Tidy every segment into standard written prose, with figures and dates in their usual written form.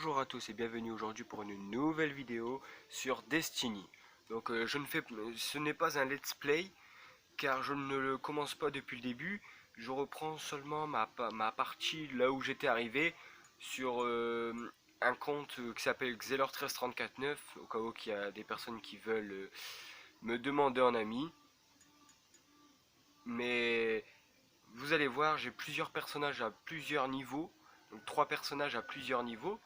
Bonjour à tous et bienvenue aujourd'hui pour une nouvelle vidéo sur Destiny. Donc ce n'est pas un let's play car je ne le commence pas depuis le début. Je reprends seulement ma partie là où j'étais arrivé sur un compte qui s'appelle Xelor13349 au cas où il y a des personnes qui veulent me demander en ami. Mais vous allez voir, j'ai plusieurs personnages à plusieurs niveaux, donc 3 personnages à plusieurs niveaux.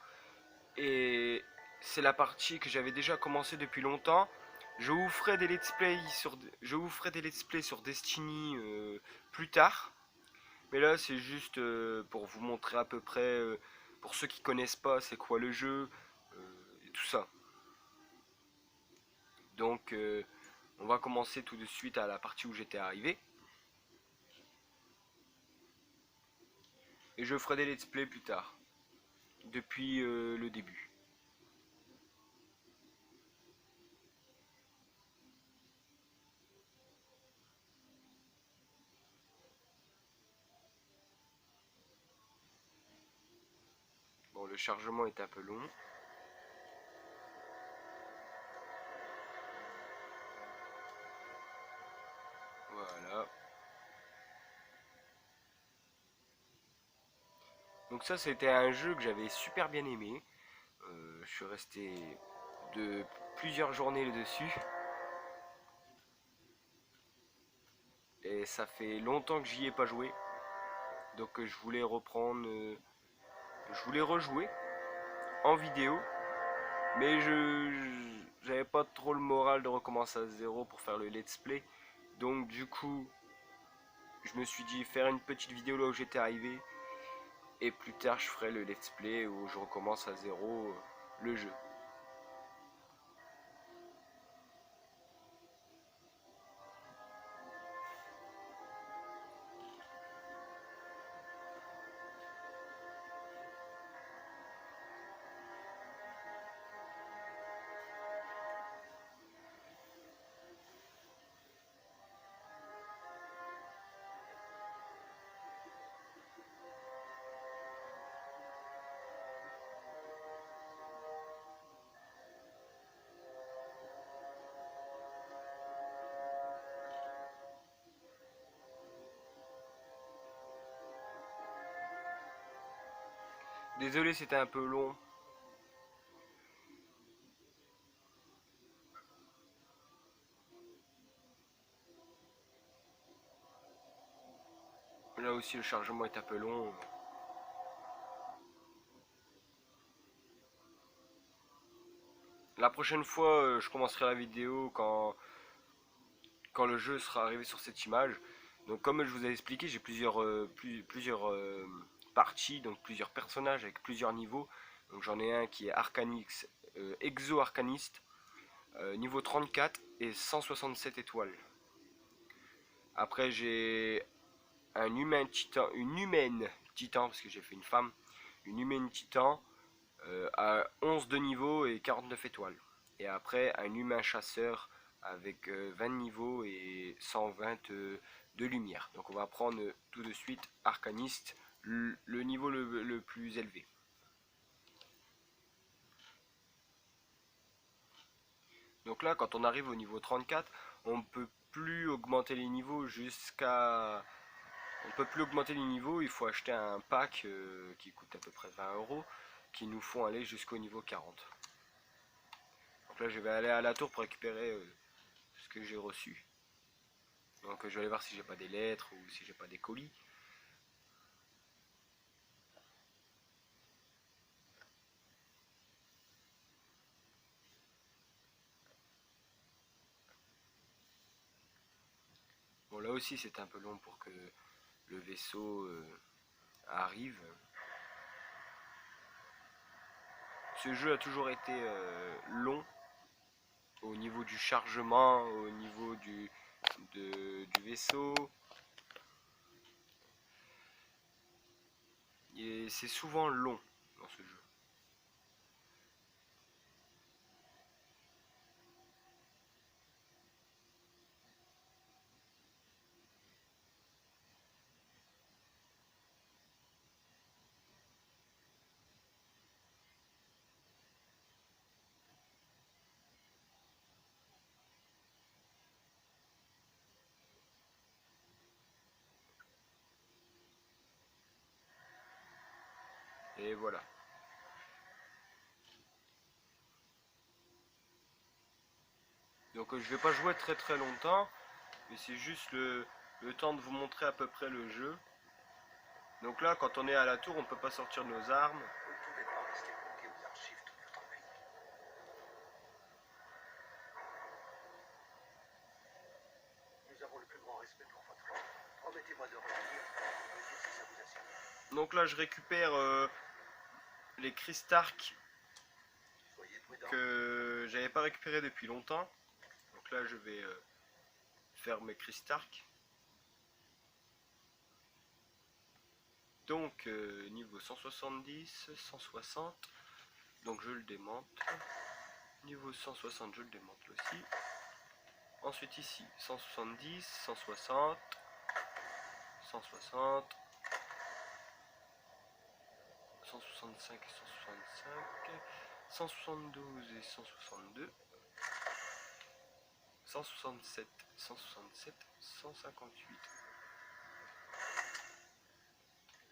Et c'est la partie que j'avais déjà commencé depuis longtemps. Je vous ferai des let's play sur Destiny plus tard. Mais là, c'est juste pour vous montrer à peu près, pour ceux qui connaissent pas, c'est quoi le jeu et tout ça. Donc, on va commencer tout de suite à la partie où j'étais arrivé. Et je ferai des let's play plus tard, depuis le début. Bon, le chargement est un peu long. Voilà. Donc ça, c'était un jeu que j'avais super bien aimé. Je suis resté de plusieurs journées dessus. Et ça fait longtemps que j'y ai pas joué. Donc je voulais reprendre. Je voulais rejouer en vidéo. Mais j'avais pas trop le moral de recommencer à zéro pour faire le let's play. Donc du coup, je me suis dit faire une petite vidéo là où j'étais arrivé. Et plus tard, je ferai le let's play où je recommence à zéro le jeu. Désolé, c'était un peu long. Là aussi, le chargement est un peu long. La prochaine fois, je commencerai la vidéo quand le jeu sera arrivé sur cette image. Donc comme je vous ai expliqué, j'ai plusieurs parties, donc plusieurs personnages avec plusieurs niveaux. Donc j'en ai un qui est Arcanix, Exo-Arcaniste, niveau 34 et 167 étoiles. Après j'ai un humain titan, une humaine titan, parce que j'ai fait une femme, une humaine titan à 11 de niveau et 49 étoiles. Et après un humain chasseur avec 20 niveaux et 120 de lumière. Donc on va prendre tout de suite Arcaniste, le niveau le plus élevé. Donc là, quand on arrive au niveau 34, on ne peut plus augmenter les niveaux jusqu'à... On peut plus augmenter les niveaux, il faut acheter un pack qui coûte à peu près 20 euros, qui nous font aller jusqu'au niveau 40. Donc là, je vais aller à la tour pour récupérer ce que j'ai reçu. Donc je vais aller voir si j'ai pas des lettres ou si j'ai pas des colis. Bon, là aussi c'est un peu long pour que le vaisseau arrive. Ce jeu a toujours été long au niveau du chargement, au niveau du vaisseau. Et c'est souvent long dans ce jeu. Et voilà. Donc je vais pas jouer très longtemps, mais c'est juste le temps de vous montrer à peu près le jeu. Donc là, quand on est à la tour, on peut pas sortir nos armes. Vous ne pouvez pas rester bloqué aux archives toute votre vie. Nous avons le plus grand respect pour votre vie. Promettez-moi de revenir si ça vous assied. Donc là, je récupère les Crystark Soyez prudents. que j'avais pas récupéré depuis longtemps. Donc là, je vais faire mes Crystark. Donc niveau 170, 160, donc je le démonte. Niveau 160, je le démonte aussi. Ensuite ici 170, 160, 160, 165 et 165, 172 et 162, 167, 167, 158.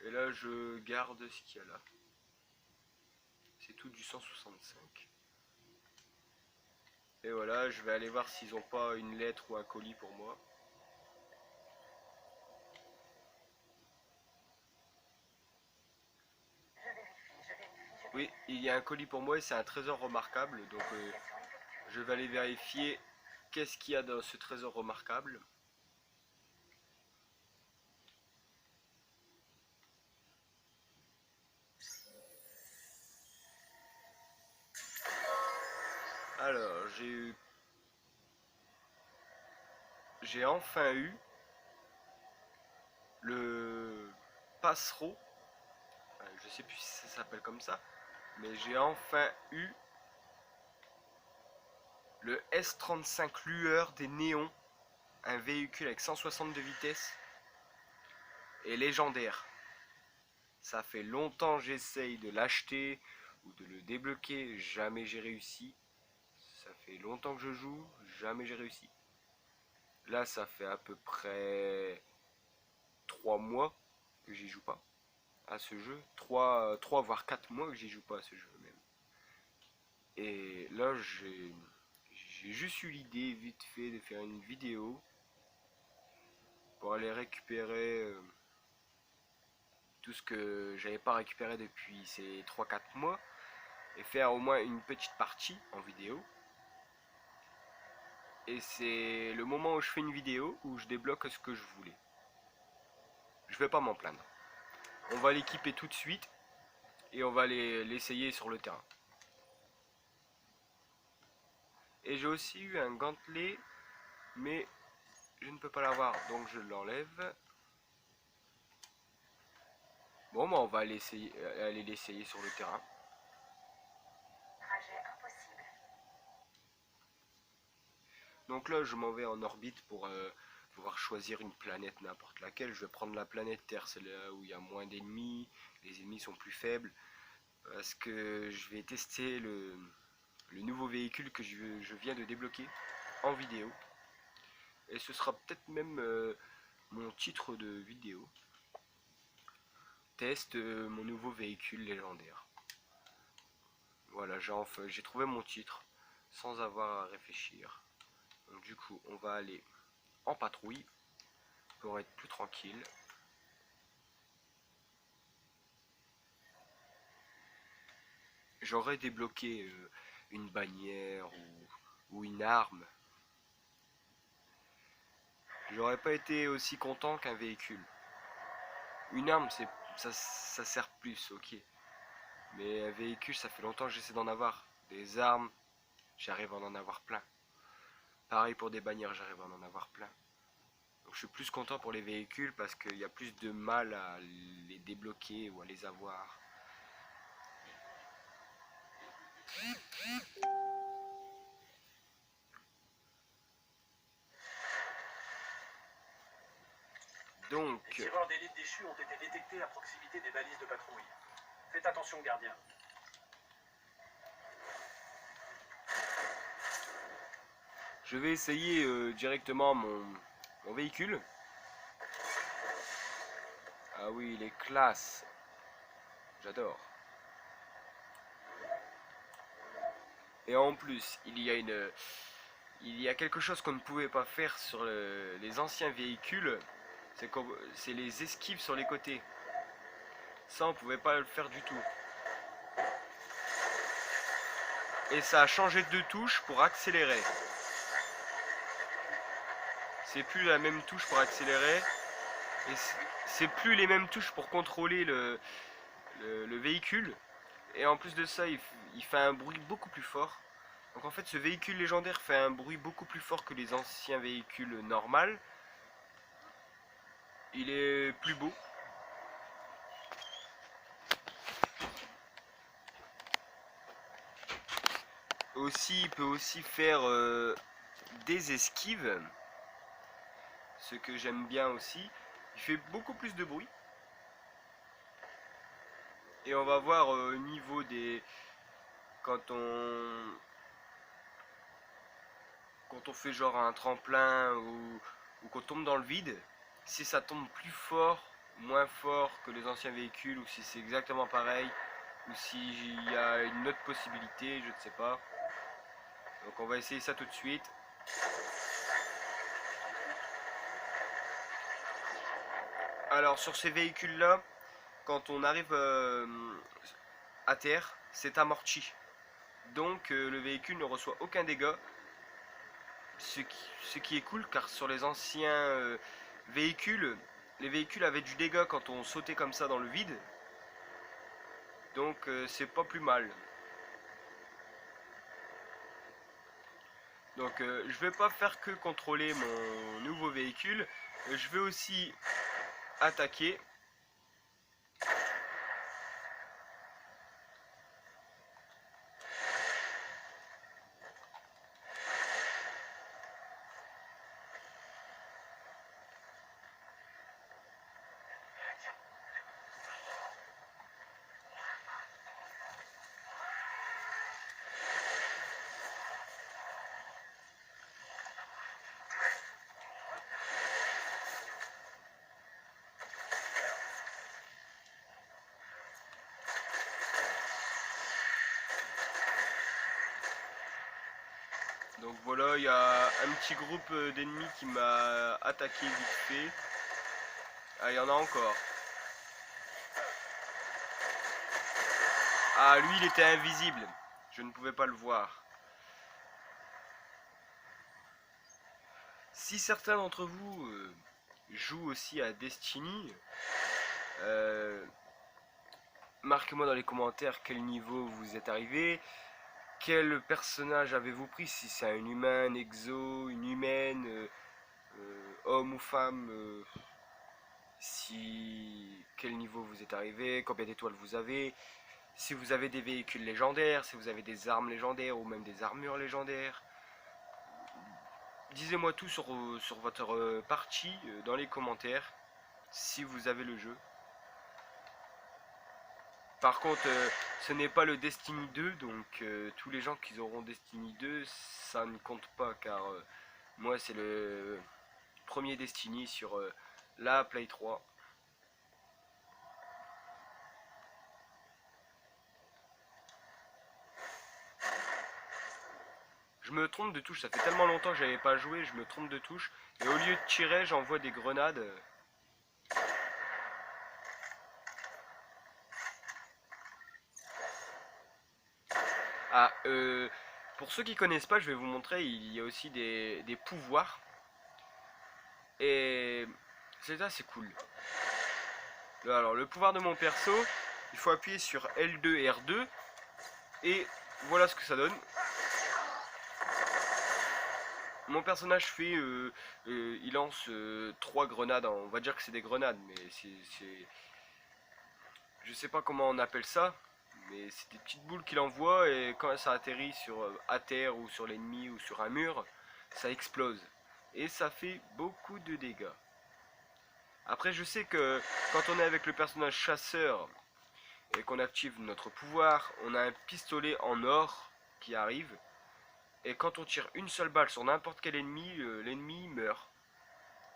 Et là je garde ce qu'il y a là. C'est tout du 165. Et voilà, je vais aller voir s'ils n'ont pas une lettre ou un colis pour moi. Oui, il y a un colis pour moi et c'est un trésor remarquable. Donc je vais aller vérifier qu'est-ce qu'il y a dans ce trésor remarquable. Alors, j'ai enfin eu le passereau. Je sais plus si ça s'appelle comme ça, mais j'ai enfin eu le S35 Lueur des Néons, un véhicule avec 162 vitesses et légendaire. Ça fait longtemps que j'essaye de l'acheter ou de le débloquer, jamais j'ai réussi. Ça fait longtemps que je joue, jamais j'ai réussi. Là, ça fait à peu près 3 mois que j'y joue pas à ce jeu. 3 voire 4 mois que j'y joue pas à ce jeu même. Et là, j'ai juste eu l'idée vite fait de faire une vidéo pour aller récupérer tout ce que j'avais pas récupéré depuis ces 3-4 mois et faire au moins une petite partie en vidéo. Et c'est le moment où je fais une vidéo où je débloque ce que je voulais. Je vais pas m'en plaindre. On va l'équiper tout de suite et on va l'essayer sur le terrain. Et j'ai aussi eu un gantelet, mais je ne peux pas l'avoir, donc je l'enlève. Bon, bah on va aller l'essayer sur le terrain. Trajet impossible. Donc là, je m'en vais en orbite pour pouvoir choisir une planète, n'importe laquelle. Je vais prendre la planète Terre, c'est là où il y a moins d'ennemis, les ennemis sont plus faibles. Parce que je vais tester le nouveau véhicule que je viens de débloquer en vidéo. Et ce sera peut-être même mon titre de vidéo. Teste mon nouveau véhicule légendaire. Voilà, j'ai trouvé mon titre sans avoir à réfléchir. Donc du coup, on va aller en patrouille pour être plus tranquille. J'aurais débloqué une bannière ou une arme. J'aurais pas été aussi content qu'un véhicule. Une arme, ça sert plus, ok. Mais un véhicule, ça fait longtemps que j'essaie d'en avoir. Des armes, j'arrive à en avoir plein. Pareil pour des bannières, j'arrive à en avoir plein. Donc je suis plus content pour les véhicules parce qu'il y a plus de mal à les débloquer ou à les avoir. Donc, Les tireurs d'élite déchus ont été détectés à proximité des balises de patrouille. Faites attention, gardien. je vais essayer directement mon véhicule. Ah oui, il est classe. J'adore. Et en plus, il y a quelque chose qu'on ne pouvait pas faire sur les anciens véhicules, c'est les esquives sur les côtés. Ça, on pouvait pas le faire du tout. Et ça a changé de touche pour accélérer. C'est plus la même touche pour accélérer. Et c'est plus les mêmes touches pour contrôler le véhicule. Et en plus de ça, il fait un bruit beaucoup plus fort. Donc en fait, ce véhicule légendaire fait un bruit beaucoup plus fort que les anciens véhicules normaux. Il est plus beau. Aussi, il peut aussi faire des esquives. Ce que j'aime bien aussi. Il fait beaucoup plus de bruit. Et on va voir au niveau des... Quand on fait genre un tremplin ou qu'on tombe dans le vide, si ça tombe plus fort, moins fort que les anciens véhicules, ou si c'est exactement pareil, ou s'il y a une autre possibilité, je ne sais pas. Donc on va essayer ça tout de suite. Alors sur ces véhicules là, quand on arrive à terre, c'est amorti. Donc le véhicule ne reçoit aucun dégât. Ce qui est cool, car sur les anciens véhicules, les véhicules avaient du dégât quand on sautait comme ça dans le vide. Donc c'est pas plus mal. Donc je vais pas faire que contrôler mon nouveau véhicule. Je vais aussi attaquer. Donc voilà, il y a un petit groupe d'ennemis qui m'a attaqué vite fait. Ah, il y en a encore. Ah, lui, il était invisible. Je ne pouvais pas le voir. Si certains d'entre vous jouent aussi à Destiny, euh, marquez-moi dans les commentaires quel niveau vous êtes arrivé. Quel personnage avez-vous pris? Si c'est un humain, un exo, une humaine, homme ou femme, quel niveau vous êtes arrivé, combien d'étoiles vous avez, si vous avez des véhicules légendaires, si vous avez des armes légendaires ou même des armures légendaires. Dis-moi tout sur votre partie dans les commentaires si vous avez le jeu. Par contre, ce n'est pas le Destiny 2, donc tous les gens qui auront Destiny 2, ça ne compte pas, car moi c'est le premier Destiny sur la Play 3. Je me trompe de touche, ça fait tellement longtemps que j'avais pas joué, je me trompe de touche. Et au lieu de tirer, j'envoie des grenades. Ah, pour ceux qui connaissent pas, je vais vous montrer, il y a aussi des pouvoirs. Et c'est assez cool. Alors, le pouvoir de mon perso, il faut appuyer sur L2 et R2. Et voilà ce que ça donne. Mon personnage fait, il lance 3 grenades, on va dire que c'est des grenades, mais je sais pas comment on appelle ça, mais c'est des petites boules qu'il envoie et quand ça atterrit à terre ou sur l'ennemi ou sur un mur, ça explose. Et ça fait beaucoup de dégâts. Après je sais que quand on est avec le personnage chasseur et qu'on active notre pouvoir, on a un pistolet en or qui arrive. Et quand on tire une seule balle sur n'importe quel ennemi, l'ennemi meurt.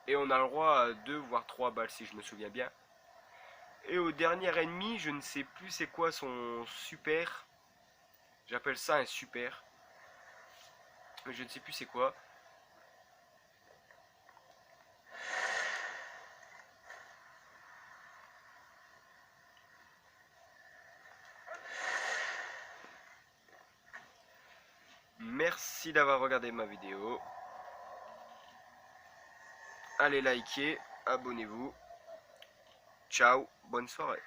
Et on a le droit à 2 voire 3 balles si je me souviens bien. Et au dernier ennemi, je ne sais plus c'est quoi son super. J'appelle ça un super. mais je ne sais plus c'est quoi. Merci d'avoir regardé ma vidéo. Allez liker, abonnez-vous. Ciao, bonne soirée.